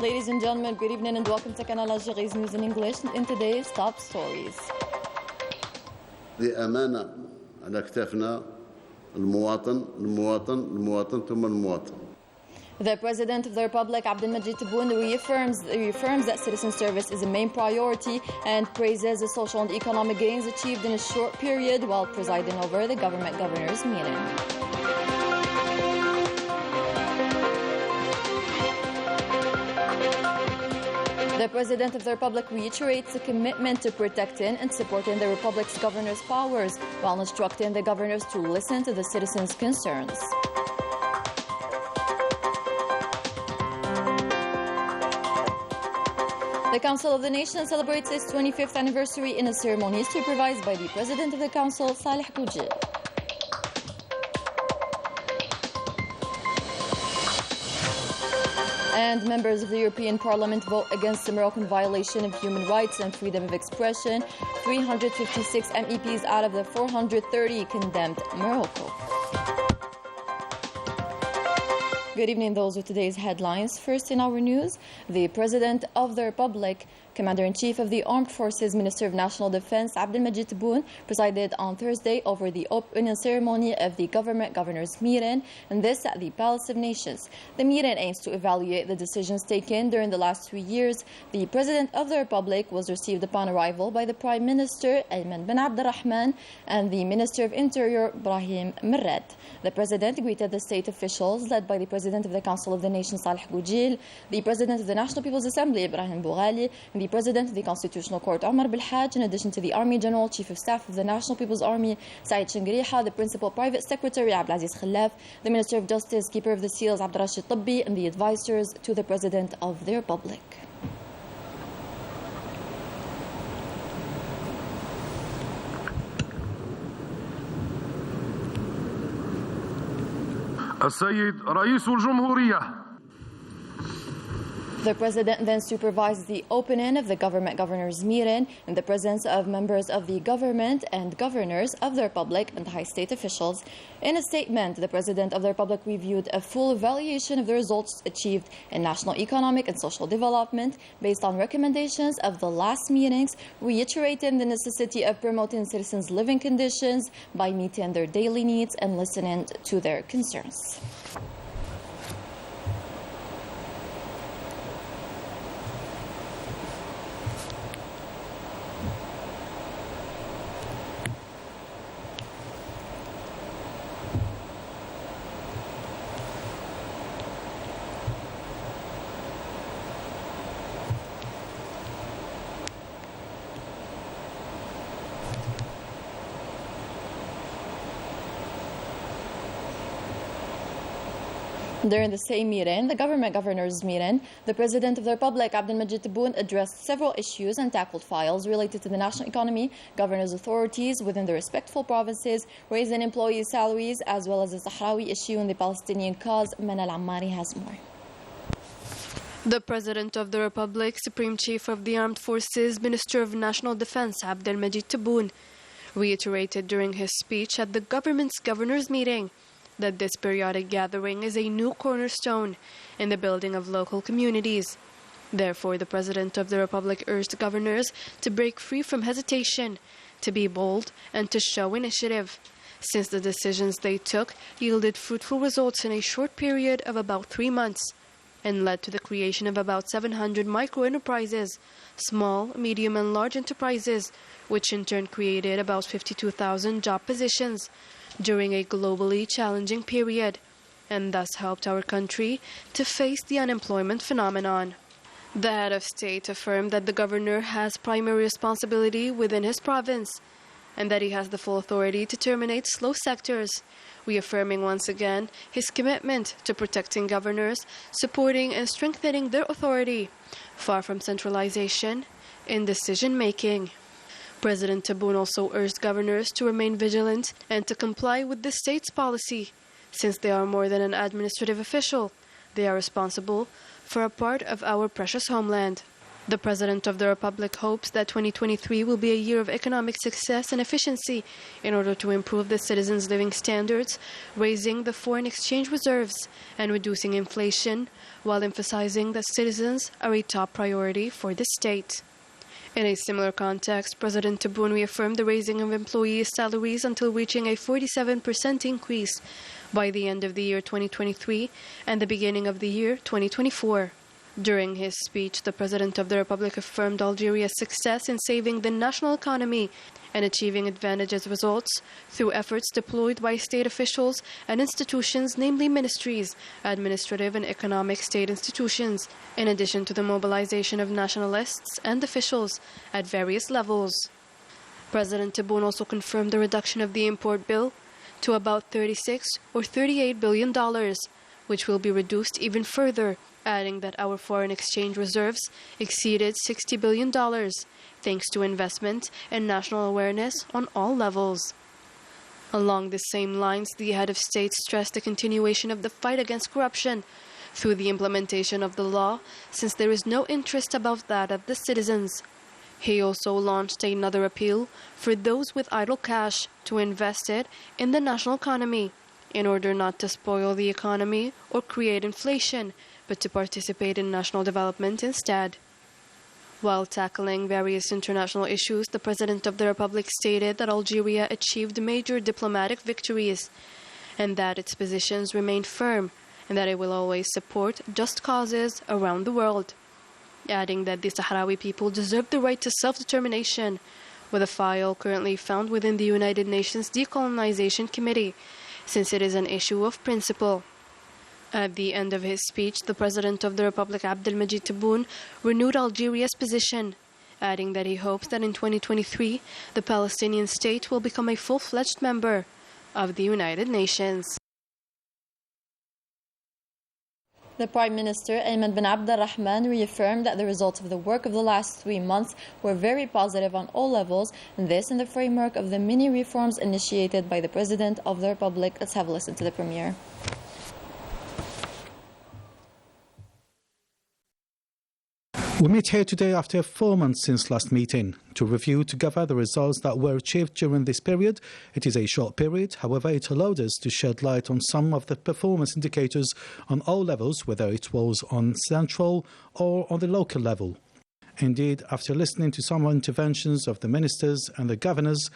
Ladies and gentlemen, good evening and welcome to Canal Algérie's news in English. In today's top stories. بأمانة على كتافنا المواطن ثم المواطن. The President of the Republic, Abdelmajid Tebboune, reaffirms that citizen service is a main priority and praises the social and economic gains achieved in a short period while presiding over the government governors' meeting. The President of the Republic reiterates a commitment to protecting and supporting the Republic's governors' powers while instructing the governors to listen to the citizens' concerns. The Council of the Nation celebrates its 25th anniversary in a ceremony supervised by the President of the Council, Salih Boudjil. And members of the European Parliament vote against the Moroccan violation of human rights and freedom of expression. 356 MEPs out of the 430 condemned Morocco. Good evening, those with today's headlines. First in our news, the President of the Republic, Commander-in-Chief of the Armed Forces, Minister of National Defense, Abdelmajid Tebboune, presided on Thursday over the opening ceremony of the government governors' meeting, and this at the Palace of Nations. The meeting aims to evaluate the decisions taken during the last 3 years. The President of the Republic was received upon arrival by the Prime Minister, Ayman bin Abdurrahman, and the Minister of Interior, Brahim Merred. The President greeted the state officials led by the President of the Council of the Nation, Salih Boudjil, the President of the National People's Assembly, Ibrahim Boughali, and the President of the Constitutional Court, Omar Belhaj, in addition to the Army General, Chief of Staff of the National People's Army, Saeed Shingriha, the Principal Private Secretary, Abdelaziz Khallaf, the Minister of Justice, Keeper of the Seals, Abdurrashid Tabbi, and the advisors to the President of the Republic. السيد رئيس الجمهورية. The President then supervised the opening of the government governors' meeting in the presence of members of the government and governors of the Republic and high state officials. In a statement, the President of the Republic reviewed a full evaluation of the results achieved in national economic and social development based on recommendations of the last meetings, reiterating the necessity of promoting citizens' living conditions by meeting their daily needs and listening to their concerns. During the same meeting, the government governors' meeting, the President of the Republic, Abdelmajid Tebboune, addressed several issues and tackled files related to the national economy, governors' authorities within the respectful provinces, raising employee salaries, as well as the Sahrawi issue and the Palestinian cause. Manal Ammari has more. The President of the Republic, Supreme Chief of the Armed Forces, Minister of National Defense, Abdelmajid Tebboune, reiterated during his speech at the government's governors' meeting that this periodic gathering is a new cornerstone in the building of local communities. Therefore, the President of the Republic urged governors to break free from hesitation, to be bold, and to show initiative, since the decisions they took yielded fruitful results in a short period of about 3 months and led to the creation of about 700 micro-enterprises, small, medium, and large enterprises, which in turn created about 52,000 job positions during a globally challenging period, and thus helped our country to face the unemployment phenomenon. The head of state affirmed that the governor has primary responsibility within his province and that he has the full authority to terminate slow sectors, reaffirming once again his commitment to protecting governors, supporting and strengthening their authority, far from centralization in decision-making. President Tebboune also urged governors to remain vigilant and to comply with the state's policy. Since they are more than an administrative official, they are responsible for a part of our precious homeland. The President of the Republic hopes that 2023 will be a year of economic success and efficiency in order to improve the citizens' living standards, raising the foreign exchange reserves, and reducing inflation, while emphasizing that citizens are a top priority for the state. In a similar context, President Tebboune reaffirmed the raising of employees' salaries until reaching a 47% increase by the end of the year 2023 and the beginning of the year 2024. During his speech, the President of the Republic affirmed Algeria's success in saving the national economy and achieving advantageous results through efforts deployed by state officials and institutions, namely ministries, administrative and economic state institutions, in addition to the mobilization of nationalists and officials at various levels. President Tebboune also confirmed the reduction of the import bill to about $36 or $38 billion, which will be reduced even further, adding that our foreign exchange reserves exceeded $60 billion, thanks to investment and national awareness on all levels. Along the same lines, the head of state stressed the continuation of the fight against corruption through the implementation of the law, since there is no interest above that of the citizens. He also launched another appeal for those with idle cash to invest it in the national economy, in order not to spoil the economy or create inflation, but to participate in national development instead. While tackling various international issues, the President of the Republic stated that Algeria achieved major diplomatic victories and that its positions remained firm and that it will always support just causes around the world, adding that the Sahrawi people deserve the right to self-determination, with a file currently found within the United Nations Decolonization Committee, since it is an issue of principle. At the end of his speech, the President of the Republic, Abdelmajid Tebboune, renewed Algeria's position, adding that he hopes that in 2023, the Palestinian state will become a full-fledged member of the United Nations. The Prime Minister, Ayman bin Abd al-Rahman, reaffirmed that the results of the work of the last 3 months were very positive on all levels, and this in the framework of the many reforms initiated by the President of the Republic. Let's have a listen to the Premier. We meet here today after 4 months since last meeting to review together the results that were achieved during this period. It is a short period, however, it allowed us to shed light on some of the performance indicators on all levels, whether it was on central or on the local level. Indeed, after listening to some interventions of the ministers and the governors,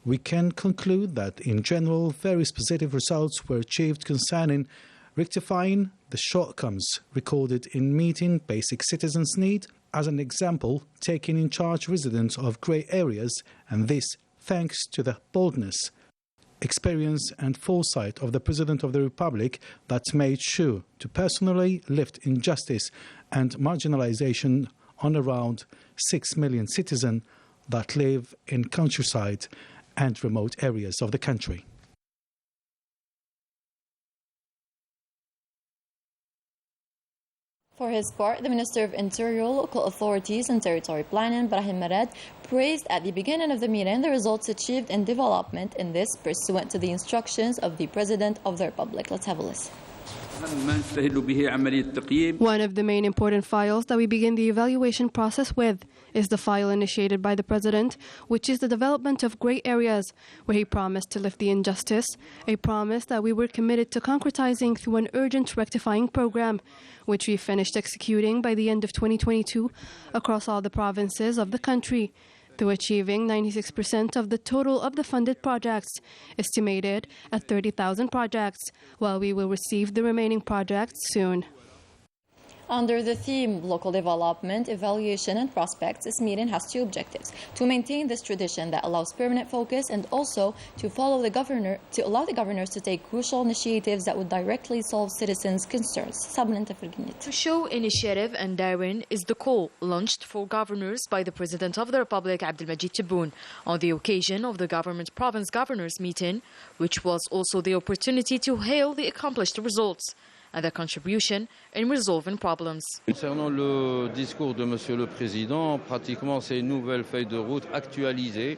we can conclude that in general, various positive results were achieved concerning rectifying the shortcomings recorded in meeting basic citizens' need, as an example, taking in charge residents of grey areas, and this thanks to the boldness, experience and foresight of the President of the Republic that made sure to personally lift injustice and marginalization on around 6 million citizens that live in countryside and remote areas of the country. For his part, the Minister of Interior, Local Authorities and Territory Planning, Brahim Marad, praised at the beginning of the meeting the results achieved in development in this pursuant to the instructions of the President of the Republic. Let's have a listen. One of the main important files that we begin the evaluation process with is the file initiated by the President, which is the development of grey areas, where he promised to lift the injustice, a promise that we were committed to concretizing through an urgent rectifying program, which we finished executing by the end of 2022 across all the provinces of the country, through achieving 96% of the total of the funded projects, estimated at 30,000 projects, while we will receive the remaining projects soon. Under the theme Local Development, Evaluation and Prospects, this meeting has 2 objectives: to maintain this tradition that allows permanent focus, and also to allow the governors to take crucial initiatives that would directly solve citizens' concerns. To show initiative and daring is the call launched for governors by the President of the Republic, Abdelmajid Tebboune, on the occasion of the government province governors meeting, which was also the opportunity to hail the accomplished results. and their contribution in resolving problems. Concernant le discours de Monsieur le Président, pratiquement c'est une nouvelle feuille de route actualisée.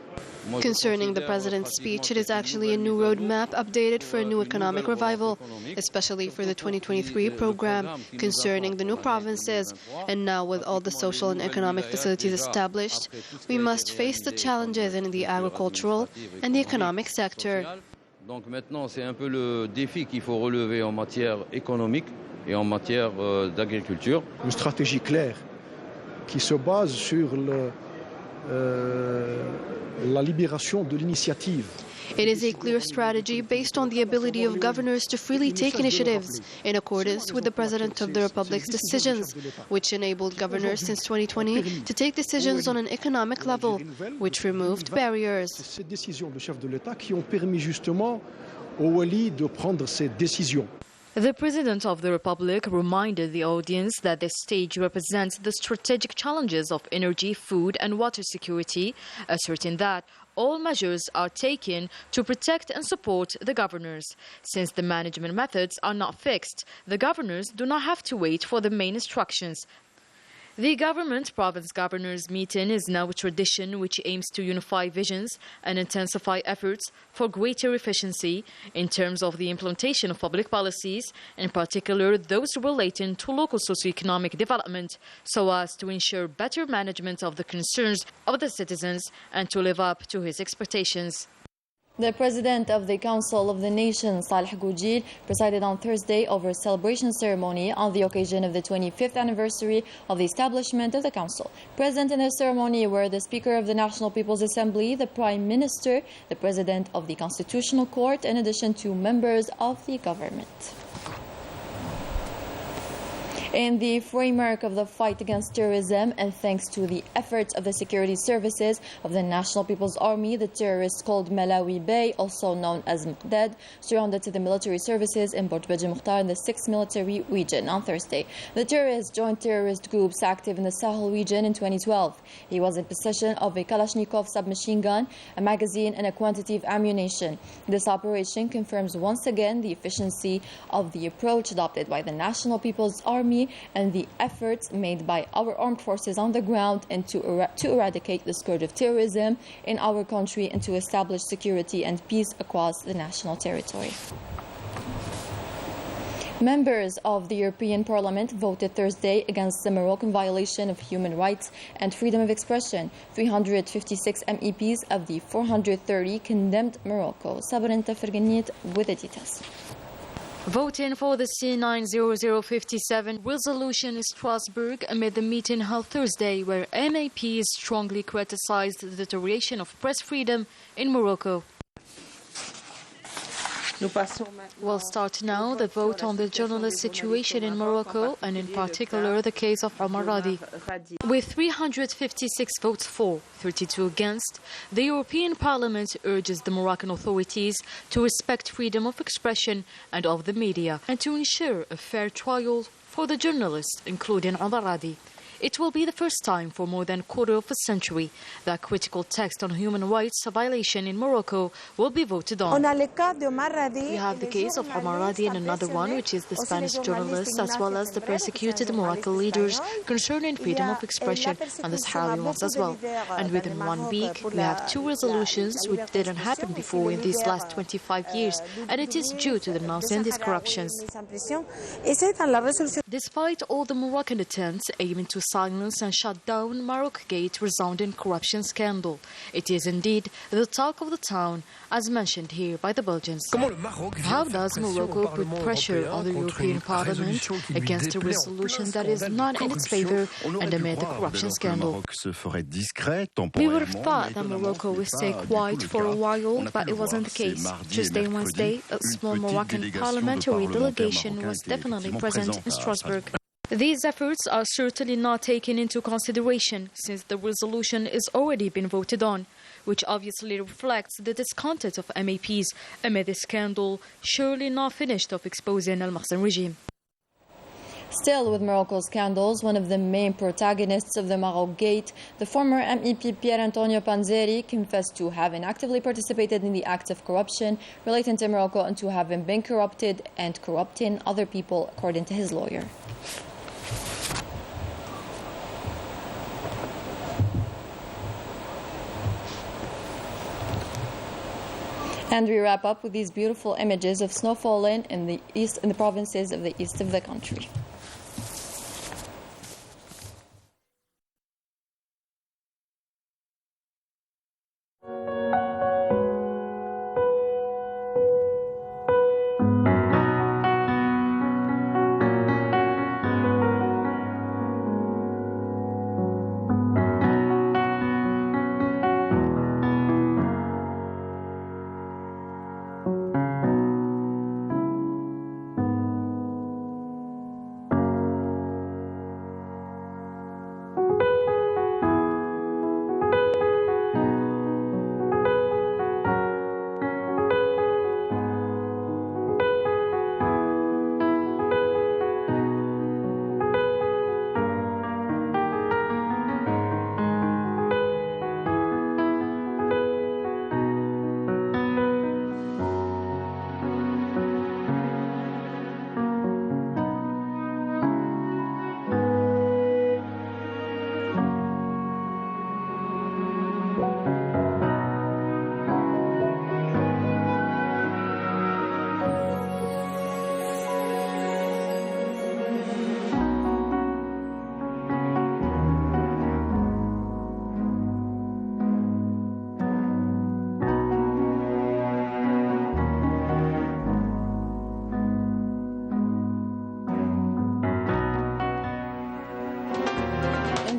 Concerning the President's speech, it is actually a new roadmap updated for a new economic revival, especially for the 2023 program concerning the new provinces. And now with all the social and economic facilities established, we must face the challenges in the agricultural and the economic sector. Donc maintenant, c'est un peu le défi qu'il faut relever en matière économique et en matière d'agriculture. Une stratégie claire qui se base sur la libération de l'initiative. It is a clear strategy based on the ability of governors to freely take initiatives in accordance with the President of the Republic's decisions, which enabled governors since 2020 to take decisions on an economic level, which removed barriers. Ces décisions du chef de l'État qui ont permis justement au Wali de prendre ces décisions. The President of the Republic reminded the audience that this stage represents the strategic challenges of energy, food and water security, asserting that all measures are taken to protect and support the governors. Since the management methods are not fixed, the governors do not have to wait for the main instructions. The government province governors meeting is now a tradition which aims to unify visions and intensify efforts for greater efficiency in terms of the implementation of public policies, in particular those relating to local socio-economic development, so as to ensure better management of the concerns of the citizens and to live up to his expectations. The President of the Council of the Nation, Saleh Goujil, presided on Thursday over a celebration ceremony on the occasion of the 25th anniversary of the establishment of the Council. Present in the ceremony were the Speaker of the National People's Assembly, the Prime Minister, the President of the Constitutional Court, in addition to members of the government. In the framework of the fight against terrorism and thanks to the efforts of the security services of the National People's Army, the terrorists called Malawi Bey, also known as Mqdad, surrendered to the military services in Bort Beji Mukhtar in the 6th Military Region on Thursday. The terrorist joined terrorist groups active in the Sahel region in 2012. He was in possession of a Kalashnikov submachine gun, a magazine and a quantity of ammunition. This operation confirms once again the efficiency of the approach adopted by the National People's Army and the efforts made by our armed forces on the ground and to eradicate the scourge of terrorism in our country and to establish security and peace across the national territory. Members of the European Parliament voted Thursday against the Moroccan violation of human rights and freedom of expression. 356 MEPs of the 430 condemned Morocco. Sabrin Taferganit with the details. Voting for the C90057 resolution in Strasbourg amid the meeting held Thursday where MEPs strongly criticized the deterioration of press freedom in Morocco. We'll start now the vote on the journalist situation in Morocco and in particular the case of Omar Radi. With 356 votes for, 32 against, the European Parliament urges the Moroccan authorities to respect freedom of expression and of the media and to ensure a fair trial for the journalists, including Omar Radi. It will be the first time for more than a quarter of a century that critical text on human rights violation in Morocco will be voted on. We have the case of Omar Radi and another one, which is the Spanish journalists, as well as the persecuted Moroccan leaders concerning freedom of expression and the Sahrawi ones as well. And within 1 week, we have 2 resolutions which didn't happen before in these last 25 years, and it is due to denouncing these corruptions. Despite all the Moroccan attempts aiming to silence and shut down Morocco-Gate resounding corruption scandal, it is indeed the talk of the town, as mentioned here by the Belgians. How does Morocco put pressure on the European Parliament against a resolution that is not in its favor and amid the corruption scandal? We would have thought that Morocco would stay quiet for a while, but it wasn't the case. Tuesday and Wednesday, a small Moroccan parliamentary delegation was definitely present in Strasbourg. These efforts are certainly not taken into consideration since the resolution has already been voted on, which obviously reflects the discontent of MEPs amid the scandal surely not finished of exposing Al-Mahsen regime. Still with Morocco scandals, one of the main protagonists of the Maroc Gate, the former MEP Pier Antonio Panzeri, confessed to having actively participated in the act of corruption relating to Morocco and to having been corrupted and corrupting other people, according to his lawyer. And we wrap up with these beautiful images of snow falling in the provinces of the east of the country.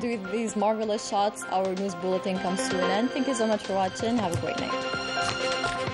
With these marvelous shots, our news bulletin comes to an end. Thank you so much for watching. Have a great night.